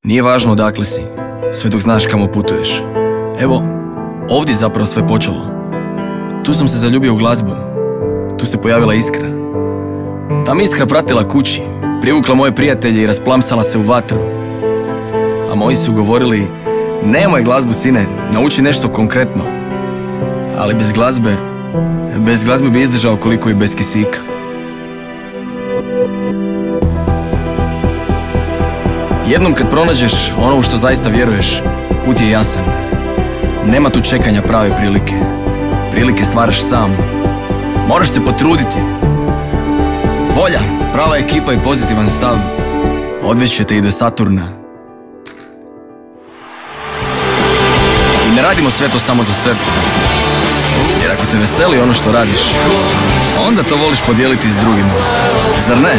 Nije važno odakle si, sve dok znaš kamo putuješ. Evo, ovdje zapravo sve počelo. Tu sam se zaljubio u glazbu, tu se pojavila iskra. Ta mi iskra pratila kući, privukla moje prijatelje i rasplamsala se u vatru. A moji su govorili, nemoj glazbu sine, nauči nešto konkretno. Ali bez glazbe bi izdržao koliko i bez kisika. Jednom kad pronađeš ono u što zaista vjeruješ, put je jasan. Nema tu čekanja prave prilike. Prilike stvaraš sam. Moraš se potruditi. Volja, prava ekipa i pozitivan stav odvest će te i do Saturna. I ne radimo sve to samo za sebe. Jer ako te veseli ono što radiš, onda to voliš podijeliti s drugima. Zar ne?